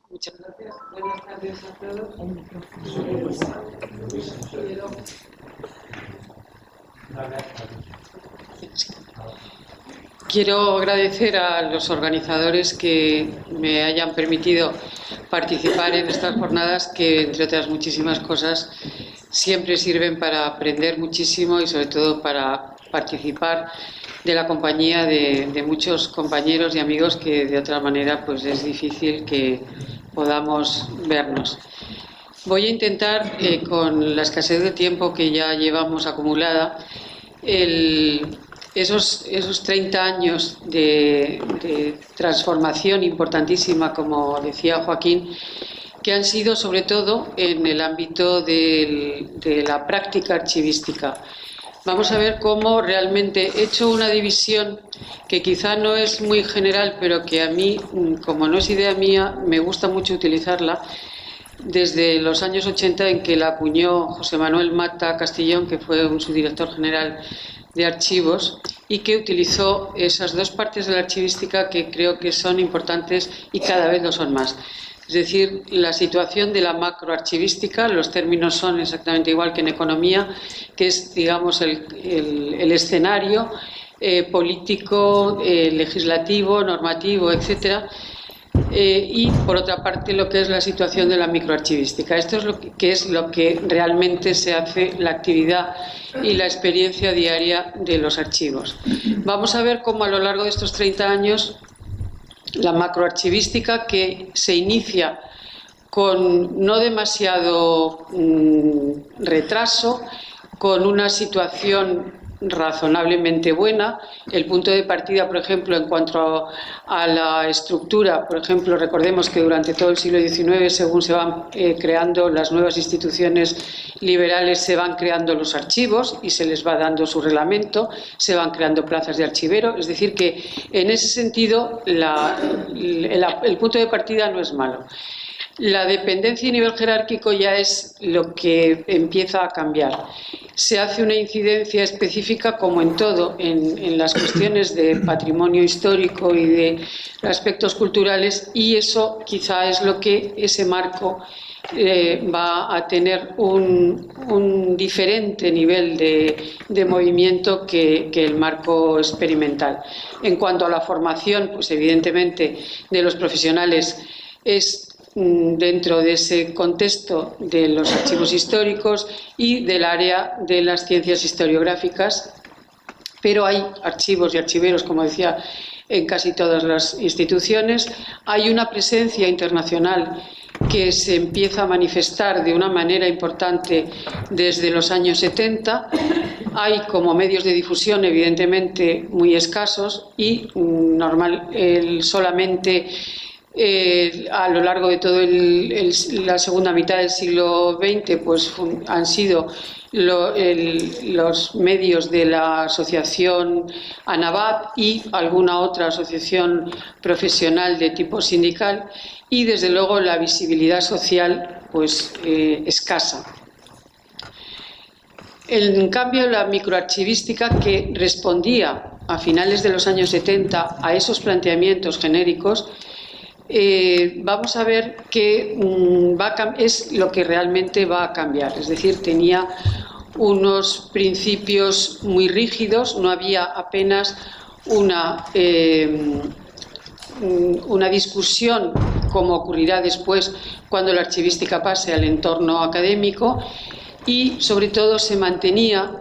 Muchas gracias. Buenas tardes a todos. Quiero agradecer a los organizadores que me hayan permitido participar en estas jornadas que, entre otras muchísimas cosas, siempre sirven para aprender muchísimo y sobre todo para participar de la compañía de muchos compañeros y amigos que de otra manera pues es difícil que podamos vernos. Voy a intentar, con la escasez de tiempo que ya llevamos acumulada, esos 30 años de transformación importantísima, como decía Joaquín, que han sido sobre todo en el ámbito de la práctica archivística. Vamos a ver cómo realmente he hecho una división que quizá no es muy general, pero que a mí, como no es idea mía, me gusta mucho utilizarla, desde los años 80 en que la acuñó José Manuel Mata Castillón, que fue un subdirector general de archivos, y que utilizó esas dos partes de la archivística que creo que son importantes y cada vez lo son más. Es decir, la situación de la macroarchivística, los términos son exactamente igual que en economía, que es, digamos, el escenario político, legislativo, normativo, etcétera, y por otra parte lo que es la situación de la microarchivística. Esto es lo que realmente se hace la actividad y la experiencia diaria de los archivos. Vamos a ver cómo a lo largo de estos 30 años la macroarchivística, que se inicia con no demasiado retraso, con una situación razonablemente buena. El punto de partida, por ejemplo, en cuanto a la estructura, por ejemplo, recordemos que durante todo el siglo XIX, según se van creando las nuevas instituciones liberales, se van creando los archivos y se les va dando su reglamento, se van creando plazas de archivero, es decir que en ese sentido el punto de partida no es malo. La dependencia y nivel jerárquico ya es lo que empieza a cambiar. Se hace una incidencia específica, como en todo, en las cuestiones de patrimonio histórico y de aspectos culturales, y eso quizá es lo que ese marco va a tener un diferente nivel de movimiento que el marco experimental. En cuanto a la formación, pues evidentemente de los profesionales es dentro de ese contexto de los archivos históricos y del área de las ciencias historiográficas, pero hay archivos y archiveros, como decía, en casi todas las instituciones. Hay una presencia internacional que se empieza a manifestar de una manera importante desde los años 70. Hay como medios de difusión evidentemente muy escasos y solamente a lo largo de toda la segunda mitad del siglo XX pues han sido los medios de la asociación ANAVAP y alguna otra asociación profesional de tipo sindical, y desde luego la visibilidad social pues escasa. En cambio, la microarchivística, que respondía a finales de los años 70 a esos planteamientos genéricos, vamos a ver que es lo que realmente va a cambiar. Es decir, tenía unos principios muy rígidos, no había apenas una discusión, como ocurrirá después cuando la archivística pase al entorno académico, y sobre todo se mantenía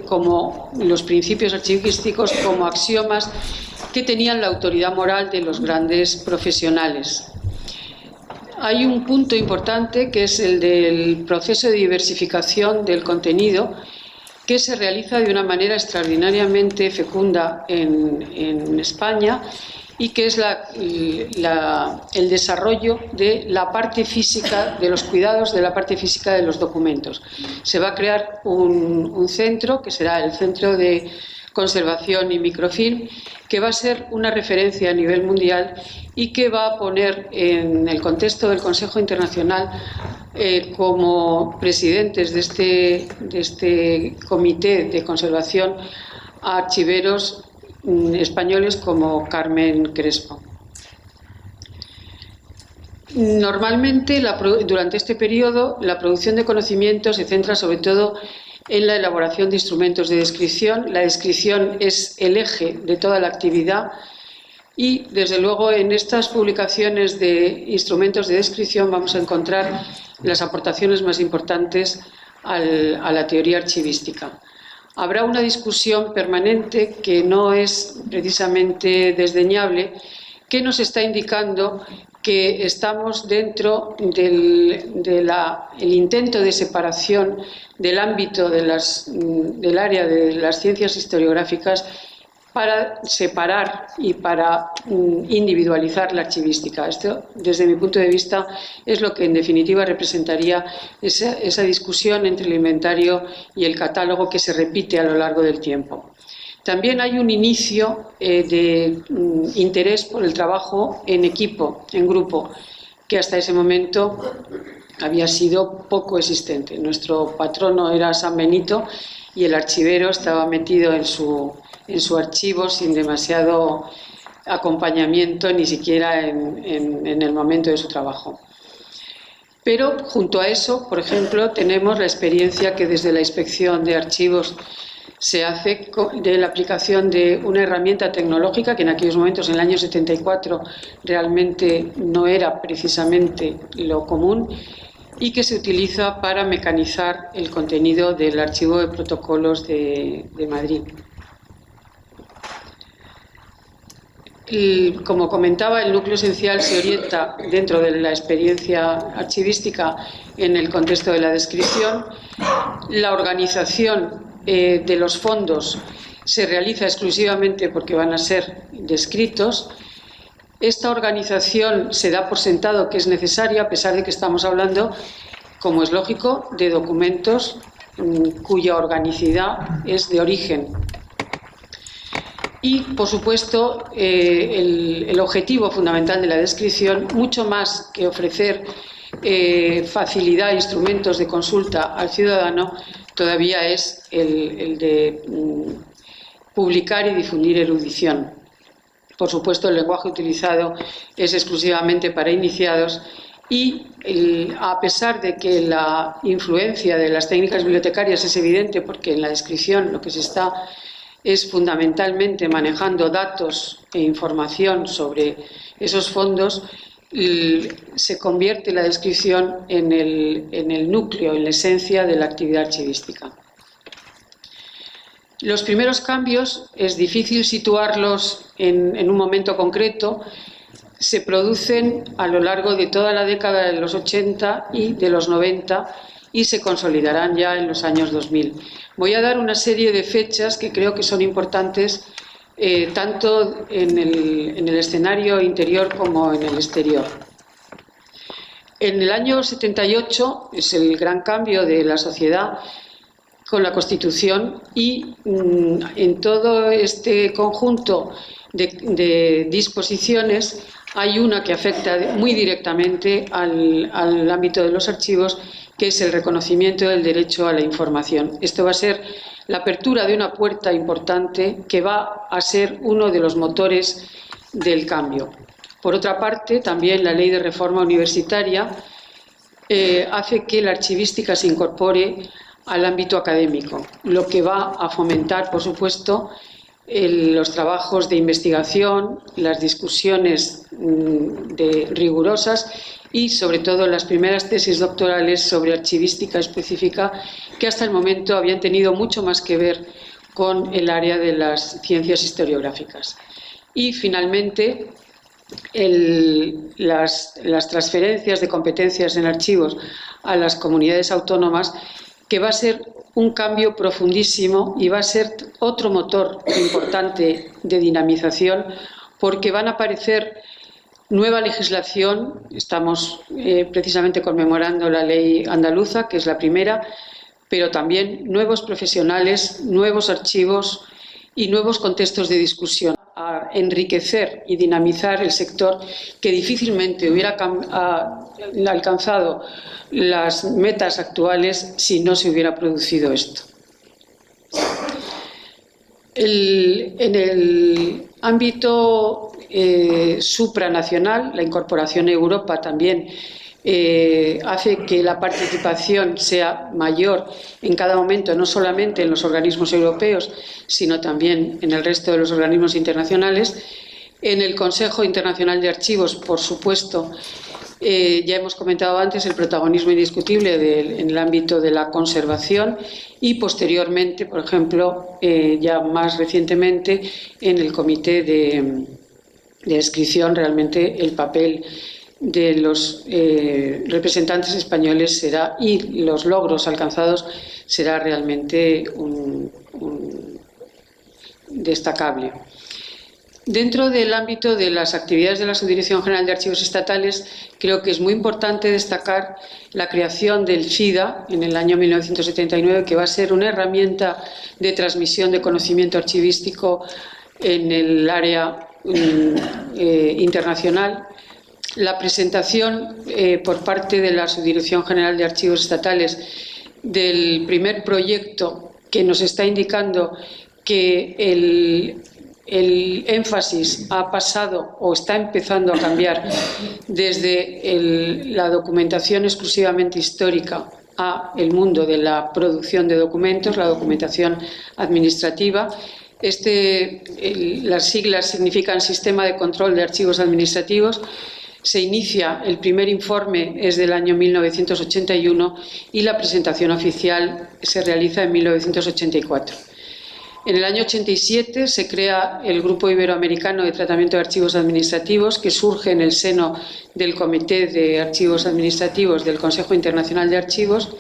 como los principios archivísticos como axiomas que tenían la autoridad moral de los grandes profesionales. Hay un punto importante que es el del proceso de diversificación del contenido, que se realiza de una manera extraordinariamente fecunda en España, y que es el desarrollo de la parte física, de los cuidados de la parte física de los documentos. Se va a crear un centro, que será el Centro de Conservación y Microfilm, que va a ser una referencia a nivel mundial y que va a poner en el contexto del Consejo Internacional como presidentes de este comité de conservación a archiveros españoles como Carmen Crespo. Normalmente, durante este periodo, la producción de conocimiento se centra sobre todo en la elaboración de instrumentos de descripción. La descripción es el eje de toda la actividad y, desde luego, en estas publicaciones de instrumentos de descripción vamos a encontrar las aportaciones más importantes a la teoría archivística. Habrá una discusión permanente que no es precisamente desdeñable, que nos está indicando que estamos dentro del intento de separación del ámbito del área de las ciencias historiográficas para separar y para individualizar la archivística. Esto, desde mi punto de vista, es lo que en definitiva representaría esa discusión entre el inventario y el catálogo que se repite a lo largo del tiempo. También hay un inicio de interés por el trabajo en equipo, en grupo, que hasta ese momento había sido poco existente. Nuestro patrono era San Benito y el archivero estaba metido en su archivo sin demasiado acompañamiento, ni siquiera en el momento de su trabajo. Pero junto a eso, por ejemplo, tenemos la experiencia que desde la Inspección de Archivos se hace de la aplicación de una herramienta tecnológica que en aquellos momentos, en el año 74, realmente no era precisamente lo común y que se utiliza para mecanizar el contenido del Archivo de Protocolos de Madrid. Como comentaba, el núcleo esencial se orienta dentro de la experiencia archivística en el contexto de la descripción. La organización de los fondos se realiza exclusivamente porque van a ser descritos. Esta organización se da por sentado que es necesaria, a pesar de que estamos hablando, como es lógico, de documentos cuya organicidad es de origen. Y, por supuesto, el objetivo fundamental de la descripción, mucho más que ofrecer facilidad e instrumentos de consulta al ciudadano, todavía es el de publicar y difundir erudición. Por supuesto, el lenguaje utilizado es exclusivamente para iniciados y, a pesar de que la influencia de las técnicas bibliotecarias es evidente, porque en la descripción lo que se está es fundamentalmente manejando datos e información sobre esos fondos, se convierte la descripción en el núcleo, en la esencia de la actividad archivística. Los primeros cambios es difícil situarlos en un momento concreto, se producen a lo largo de toda la década de los 80 y de los 90 y se consolidarán ya en los años 2000. Voy a dar una serie de fechas que creo que son importantes tanto en el escenario interior como en el exterior. En el año 78 es el gran cambio de la sociedad con la Constitución y en todo este conjunto de disposiciones hay una que afecta muy directamente al ámbito de los archivos, que es el reconocimiento del derecho a la información. Esto va a ser la apertura de una puerta importante que va a ser uno de los motores del cambio. Por otra parte, también la Ley de Reforma Universitaria hace que la archivística se incorpore al ámbito académico, lo que va a fomentar, por supuesto, los trabajos de investigación, las discusiones rigurosas y, sobre todo, las primeras tesis doctorales sobre archivística específica, que hasta el momento habían tenido mucho más que ver con el área de las ciencias historiográficas. Y, finalmente, las transferencias de competencias en archivos a las comunidades autónomas, que va a ser un cambio profundísimo y va a ser otro motor importante de dinamización, porque van a aparecer nueva legislación. Estamos precisamente conmemorando la ley andaluza, que es la primera, pero también nuevos profesionales, nuevos archivos y nuevos contextos de discusión, a enriquecer y dinamizar el sector, que difícilmente hubiera alcanzado las metas actuales si no se hubiera producido esto. En el ámbito supranacional, la incorporación a Europa también hace que la participación sea mayor en cada momento, no solamente en los organismos europeos, sino también en el resto de los organismos internacionales. En el Consejo Internacional de Archivos, por supuesto, ya hemos comentado antes el protagonismo indiscutible en el ámbito de la conservación y posteriormente, por ejemplo, ya más recientemente, en el Comité de Descripción, realmente el papel de los representantes españoles será, y los logros alcanzados será realmente destacable. Dentro del ámbito de las actividades de la Subdirección General de Archivos Estatales, creo que es muy importante destacar la creación del FIDA en el año 1979, que va a ser una herramienta de transmisión de conocimiento archivístico en el área internacional. La presentación por parte de la Subdirección General de Archivos Estatales del primer proyecto, que nos está indicando que el énfasis ha pasado o está empezando a cambiar desde la documentación exclusivamente histórica a el mundo de la producción de documentos, la documentación administrativa. Las siglas significan Sistema de Control de Archivos Administrativos. Se inicia, el primer informe es del año 1981 y la presentación oficial se realiza en 1984. En el año 87 se crea el Grupo Iberoamericano de Tratamiento de Archivos Administrativos, que surge en el seno del Comité de Archivos Administrativos del Consejo Internacional de Archivos,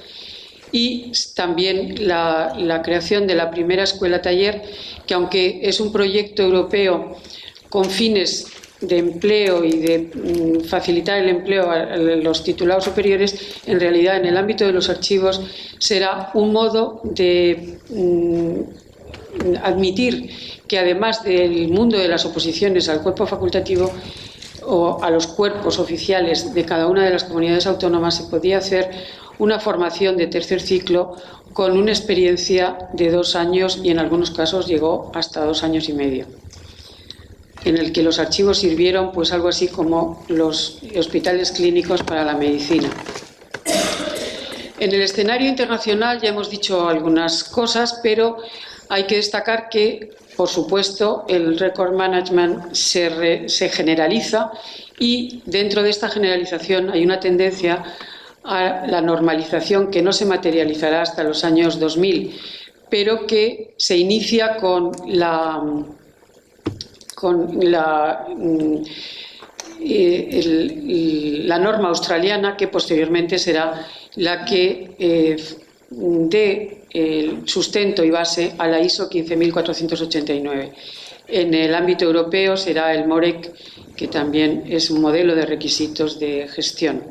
y también la creación de la primera escuela-taller, que aunque es un proyecto europeo con fines de empleo y de facilitar el empleo a los titulados superiores, en realidad en el ámbito de los archivos será un modo de admitir que además del mundo de las oposiciones al cuerpo facultativo o a los cuerpos oficiales de cada una de las comunidades autónomas se podía hacer una formación de tercer ciclo con una experiencia de 2 años y en algunos casos llegó hasta 2 años y medio, en el que los archivos sirvieron pues algo así como los hospitales clínicos para la medicina. En el escenario internacional ya hemos dicho algunas cosas, pero hay que destacar que, por supuesto, el record management se generaliza y dentro de esta generalización hay una tendencia a la normalización que no se materializará hasta los años 2000, pero que se inicia con la norma australiana, que posteriormente será la que dé el sustento y base a la ISO 15489. En el ámbito europeo será el MOREC, que también es un modelo de requisitos de gestión.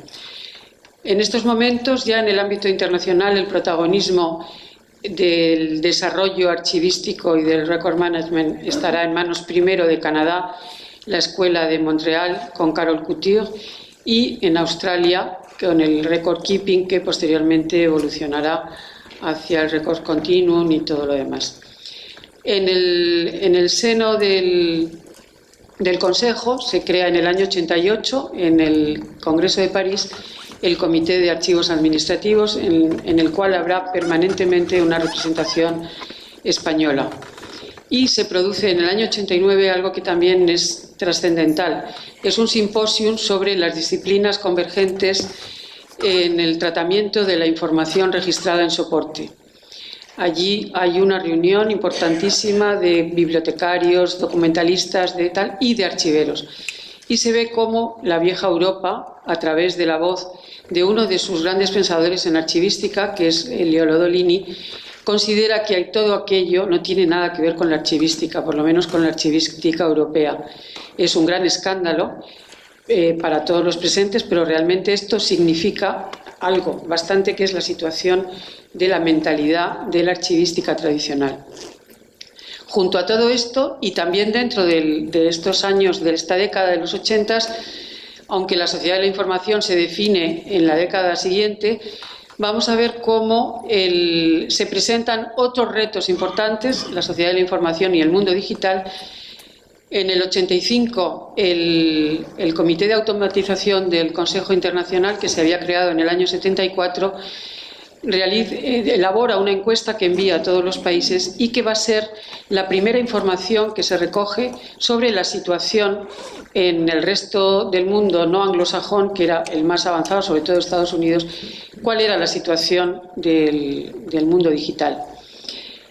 En estos momentos, ya en el ámbito internacional, el protagonismo del desarrollo archivístico y del record management estará en manos primero de Canadá, la Escuela de Montreal con Carol Couture, y en Australia con el record keeping, que posteriormente evolucionará hacia el record continuum y todo lo demás. En el seno del Consejo se crea en el año 88, en el Congreso de París, el Comité de Archivos Administrativos, en el cual habrá permanentemente una representación española. Y se produce en el año 89 algo que también es trascendental. Es un simposium sobre las disciplinas convergentes en el tratamiento de la información registrada en soporte. Allí hay una reunión importantísima de bibliotecarios, documentalistas y de archiveros. Y se ve cómo la vieja Europa, a través de la voz de uno de sus grandes pensadores en archivística, que es Elio Lodolini, considera que todo aquello no tiene nada que ver con la archivística, por lo menos con la archivística europea. Es un gran escándalo para todos los presentes, pero realmente esto significa algo bastante, que es la situación de la mentalidad de la archivística tradicional. Junto a todo esto, y también dentro de estos años, de esta década de los 80, aunque la sociedad de la información se define en la década siguiente, vamos a ver cómo se presentan otros retos importantes, la sociedad de la información y el mundo digital, En el 85, el Comité de Automatización del Consejo Internacional, que se había creado en el año 74, elabora una encuesta que envía a todos los países y que va a ser la primera información que se recoge sobre la situación en el resto del mundo no anglosajón, que era el más avanzado, sobre todo Estados Unidos, cuál era la situación del mundo digital.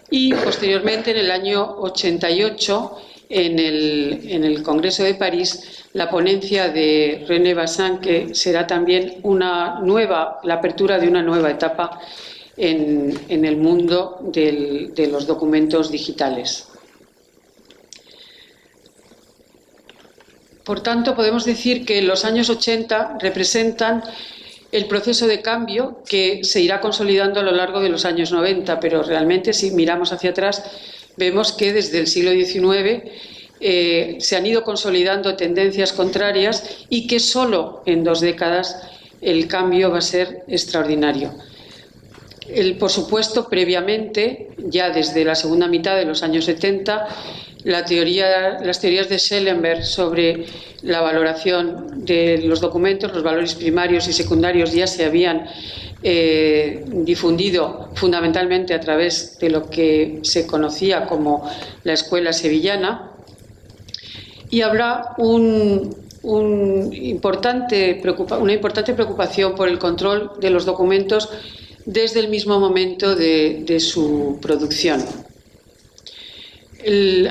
Y posteriormente, en el año 88, en el Congreso de París, la ponencia de René Bassin, que será también la apertura de una nueva etapa en el mundo de los documentos digitales. Por tanto, podemos decir que los años 80 representan el proceso de cambio que se irá consolidando a lo largo de los años 90, pero realmente, si miramos hacia atrás, vemos que desde el siglo XIX se han ido consolidando tendencias contrarias y que solo en 2 décadas el cambio va a ser extraordinario. Por supuesto, previamente, ya desde la segunda mitad de los años 70, las teorías de Schellenberg sobre la valoración de los documentos, los valores primarios y secundarios, ya se habían difundido fundamentalmente a través de lo que se conocía como la escuela sevillana, y habrá una importante preocupación por el control de los documentos desde el mismo momento de su producción.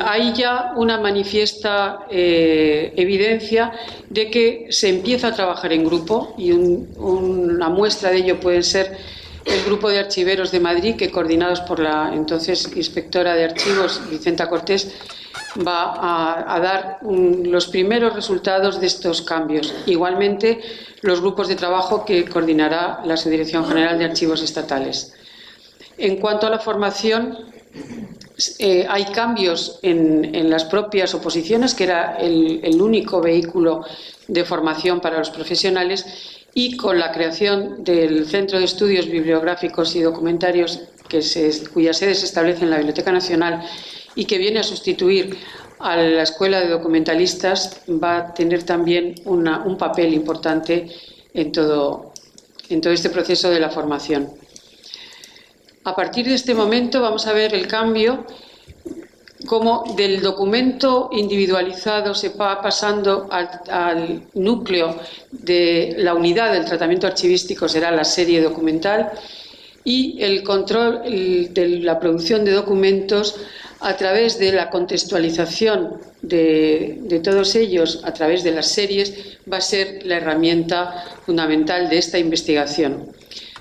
Hay ya una manifiesta evidencia de que se empieza a trabajar en grupo, y una muestra de ello puede ser el Grupo de Archiveros de Madrid, que, coordinados por la entonces inspectora de archivos, Vicenta Cortés, va a dar los primeros resultados de estos cambios. Igualmente, los grupos de trabajo que coordinará la Subdirección General de Archivos Estatales. En cuanto a la formación, hay cambios en las propias oposiciones, que era el único vehículo de formación para los profesionales, y con la creación del Centro de Estudios Bibliográficos y Documentarios, cuya sede se establece en la Biblioteca Nacional y que viene a sustituir a la Escuela de Documentalistas, va a tener también un papel importante en todo este proceso de la formación. A partir de este momento vamos a ver el cambio, cómo del documento individualizado se va pasando al núcleo de la unidad del tratamiento archivístico, será la serie documental, y el control de la producción de documentos a través de la contextualización de todos ellos, a través de las series, va a ser la herramienta fundamental de esta investigación.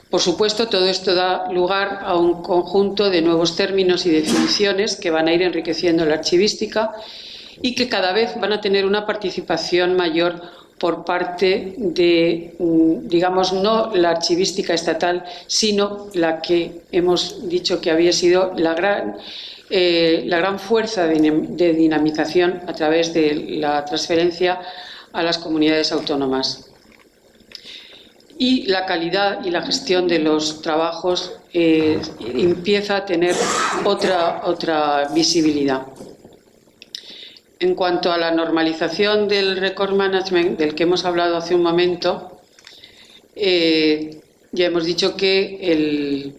Por supuesto, todo esto da lugar a un conjunto de nuevos términos y definiciones que van a ir enriqueciendo la archivística y que cada vez van a tener una participación mayor por parte de, digamos, no la archivística estatal, sino la que hemos dicho que había sido la gran fuerza de dinamización a través de la transferencia a las comunidades autónomas. Y la calidad y la gestión de los trabajos empieza a tener otra visibilidad. En cuanto a la normalización del record management, del que hemos hablado hace un momento, ya hemos dicho que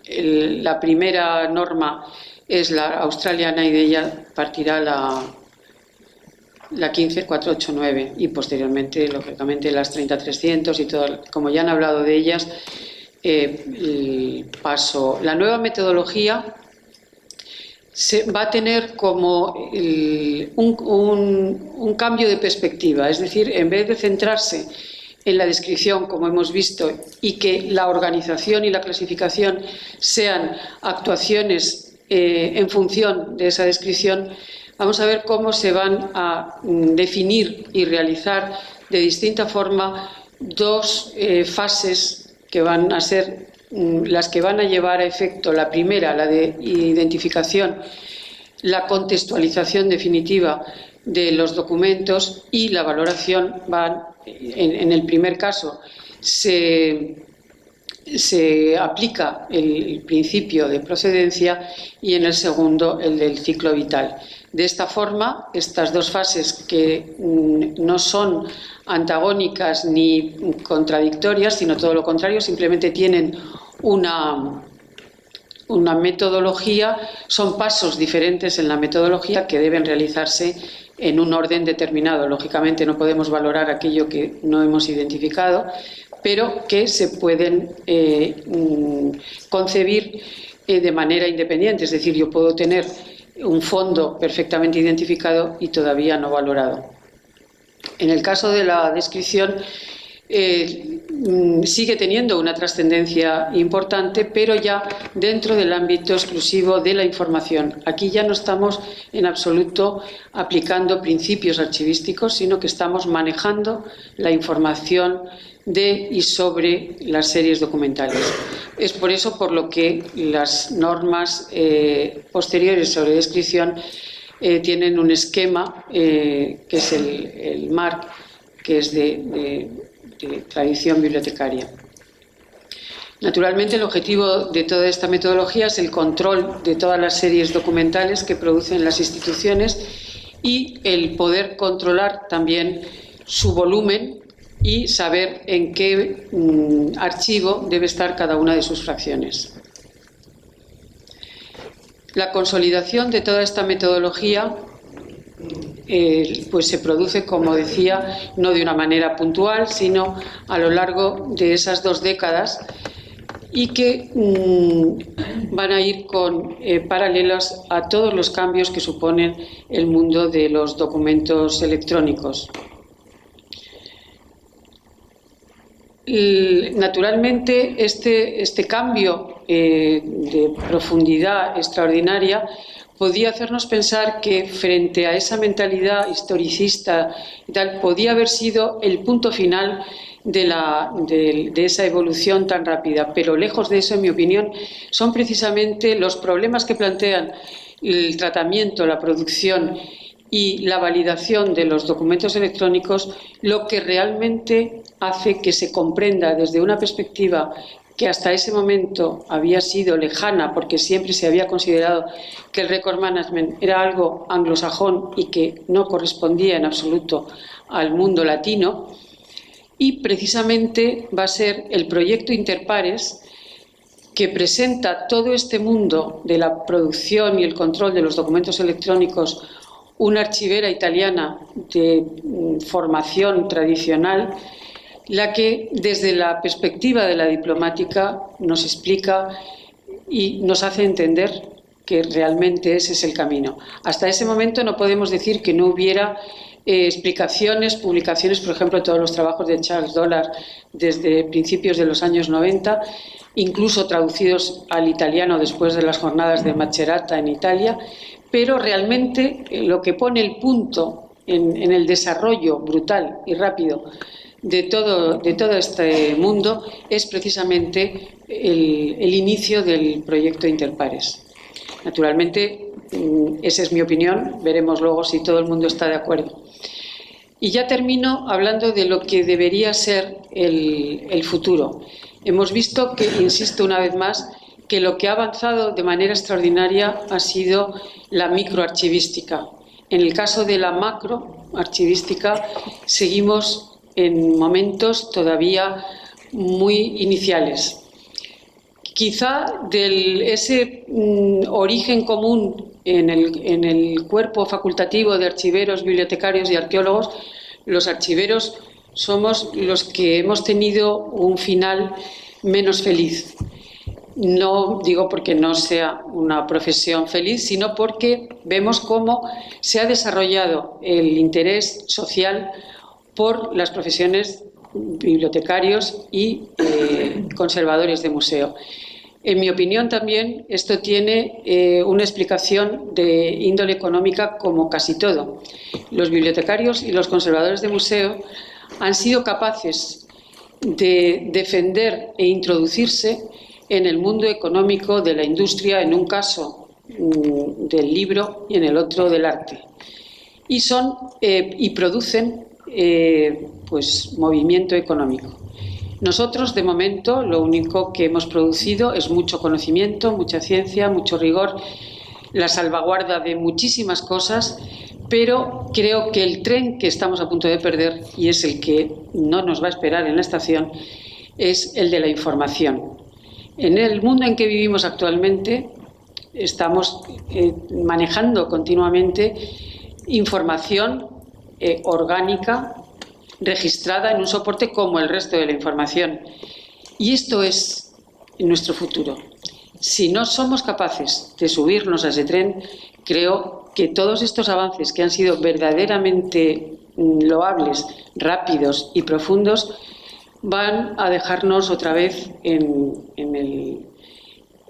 la primera norma es la australiana, y de ella partirá la 15489 y posteriormente, lógicamente, las 30300 y todo, como ya han hablado de ellas. La nueva metodología va a tener como un cambio de perspectiva, es decir, en vez de centrarse en la descripción, como hemos visto, y que la organización y la clasificación sean actuaciones en función de esa descripción, vamos a ver cómo se van a definir y realizar de distinta forma dos fases que van a ser las que van a llevar a efecto. La primera, la de identificación, la contextualización definitiva de los documentos, y la valoración en el primer caso se aplica el principio de procedencia, y en el segundo el del ciclo vital. De esta forma, estas dos fases que no son antagónicas ni contradictorias, sino todo lo contrario, simplemente tienen una metodología, son pasos diferentes en la metodología que deben realizarse en un orden determinado. Lógicamente no podemos valorar aquello que no hemos identificado, pero que se pueden concebir de manera independiente. Es decir, yo puedo tener un fondo perfectamente identificado y todavía no valorado. En el caso de la descripción, sigue teniendo una trascendencia importante, pero ya dentro del ámbito exclusivo de la información. Aquí ya no estamos en absoluto aplicando principios archivísticos, sino que estamos manejando la información de y sobre las series documentales. Es por eso por lo que las normas posteriores sobre descripción tienen un esquema que es el MARC, que es de tradición bibliotecaria. Naturalmente, el objetivo de toda esta metodología es el control de todas las series documentales que producen las instituciones y el poder controlar también su volumen y saber en qué archivo debe estar cada una de sus fracciones. La consolidación de toda esta metodología pues se produce, como decía, no de una manera puntual, sino a lo largo de esas 2 décadas y que van a ir paralelas a todos los cambios que suponen el mundo de los documentos electrónicos. Naturalmente, este cambio de profundidad extraordinaria podía hacernos pensar que frente a esa mentalidad historicista y tal, podía haber sido el punto final de esa evolución tan rápida. Pero lejos de eso, en mi opinión, son precisamente los problemas que plantean el tratamiento, la producción y la validación de los documentos electrónicos lo que realmente hace que se comprenda desde una perspectiva que hasta ese momento había sido lejana, porque siempre se había considerado que el record management era algo anglosajón y que no correspondía en absoluto al mundo latino. Y precisamente va a ser el proyecto Interpares, que presenta todo este mundo de la producción y el control de los documentos electrónicos, una archivera italiana de formación tradicional, la que desde la perspectiva de la diplomática nos explica y nos hace entender que realmente ese es el camino. Hasta ese momento no podemos decir que no hubiera explicaciones, publicaciones, por ejemplo, todos los trabajos de Charles Dollard desde principios de los años 90, incluso traducidos al italiano después de las jornadas de Macerata en Italia, pero realmente lo que pone el punto en el desarrollo brutal y rápido de todo este mundo es precisamente el inicio del proyecto Interpares. Naturalmente, esa es mi opinión, veremos luego si todo el mundo está de acuerdo. Y ya termino hablando de lo que debería ser el futuro. Hemos visto que, insisto una vez más, que lo que ha avanzado de manera extraordinaria ha sido la microarchivística. En el caso de la macroarchivística seguimos en momentos todavía muy iniciales. Quizá ese origen común en el cuerpo facultativo de archiveros, bibliotecarios y arqueólogos, los archiveros somos los que hemos tenido un final menos feliz. No digo porque no sea una profesión feliz, sino porque vemos cómo se ha desarrollado el interés social por las profesiones bibliotecarios y conservadores de museo. En mi opinión también esto tiene una explicación de índole económica como casi todo. Los bibliotecarios y los conservadores de museo han sido capaces de defender e introducirse en el mundo económico de la industria, en un caso del libro y en el otro del arte. Y producen pues movimiento económico. Nosotros, de momento, lo único que hemos producido es mucho conocimiento, mucha ciencia, mucho rigor la salvaguarda de muchísimas cosas, pero creo que el tren que estamos a punto de perder, y es el que no nos va a esperar en la estación, es el de la información. En el mundo en que vivimos actualmente estamos manejando continuamente información orgánica, registrada en un soporte como el resto de la información. Y esto es nuestro futuro. Si no somos capaces de subirnos a ese tren, creo que todos estos avances que han sido verdaderamente loables, rápidos y profundos, van a dejarnos otra vez en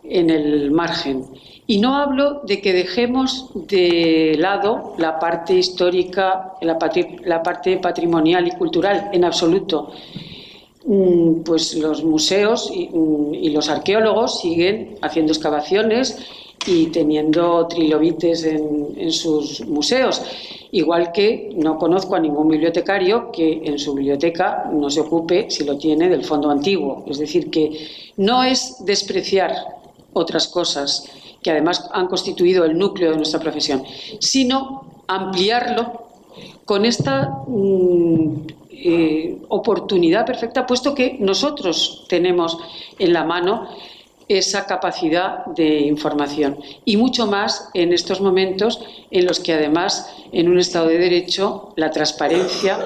el margen. Y no hablo de que dejemos de lado la parte histórica, la parte patrimonial y cultural, en absoluto. Pues los museos y los arqueólogos siguen haciendo excavaciones y teniendo trilobites en sus museos, igual que no conozco a ningún bibliotecario que en su biblioteca no se ocupe, si lo tiene, del fondo antiguo. Es decir, que no es despreciar otras cosas que además han constituido el núcleo de nuestra profesión, sino ampliarlo con esta oportunidad perfecta, puesto que nosotros tenemos en la mano esa capacidad de información, y mucho más en estos momentos en los que además en un Estado de Derecho la transparencia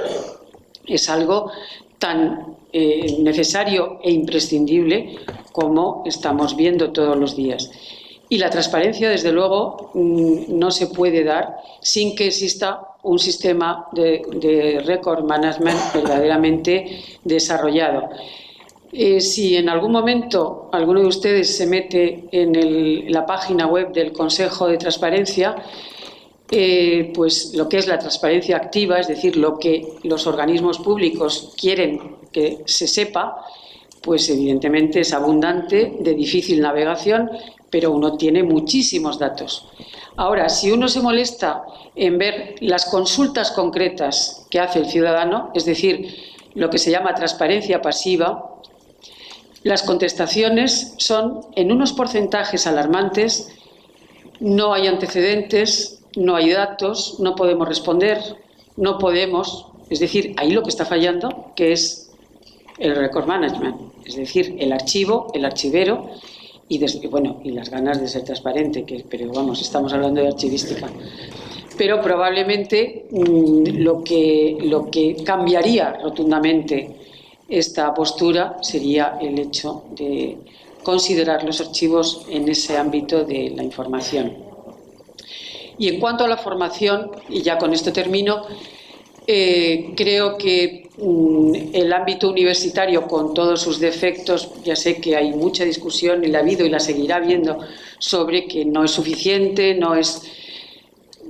es algo tan necesario e imprescindible como estamos viendo todos los días. Y la transparencia, desde luego, no se puede dar sin que exista un sistema de record management verdaderamente desarrollado. Si en algún momento alguno de ustedes se mete en la página web del Consejo de Transparencia, pues lo que es la transparencia activa, es decir, lo que los organismos públicos quieren que se sepa, pues evidentemente es abundante, de difícil navegación, pero uno tiene muchísimos datos. Ahora, si uno se molesta en ver las consultas concretas que hace el ciudadano, es decir, lo que se llama transparencia pasiva, las contestaciones son en unos porcentajes alarmantes, no hay antecedentes, no hay datos, no podemos responder, no podemos, es decir, ahí lo que está fallando, que es el record management, es decir, el archivo, el archivero, y las ganas de ser transparente, pero vamos, estamos hablando de archivística. Pero probablemente lo que cambiaría rotundamente esta postura sería el hecho de considerar los archivos en ese ámbito de la información. Y en cuanto a la formación, y ya con esto termino, creo que el ámbito universitario, con todos sus defectos, ya sé que hay mucha discusión y la ha habido y la seguirá habiendo sobre que no es suficiente, no es.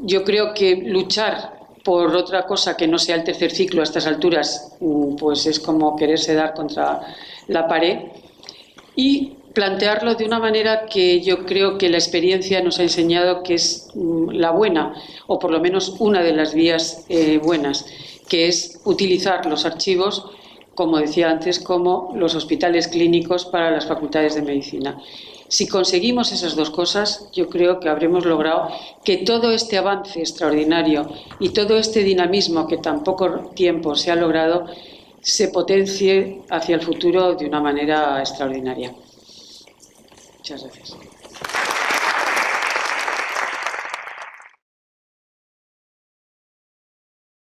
Yo creo que luchar por otra cosa que no sea el tercer ciclo a estas alturas, pues es como quererse dar contra la pared, y plantearlo de una manera que yo creo que la experiencia nos ha enseñado que es la buena, o por lo menos una de las vías buenas, que es utilizar los archivos, como decía antes, como los hospitales clínicos para las facultades de medicina. Si conseguimos esas dos cosas, yo creo que habremos logrado que todo este avance extraordinario y todo este dinamismo que tan poco tiempo se ha logrado se potencie hacia el futuro de una manera extraordinaria. Muchas gracias.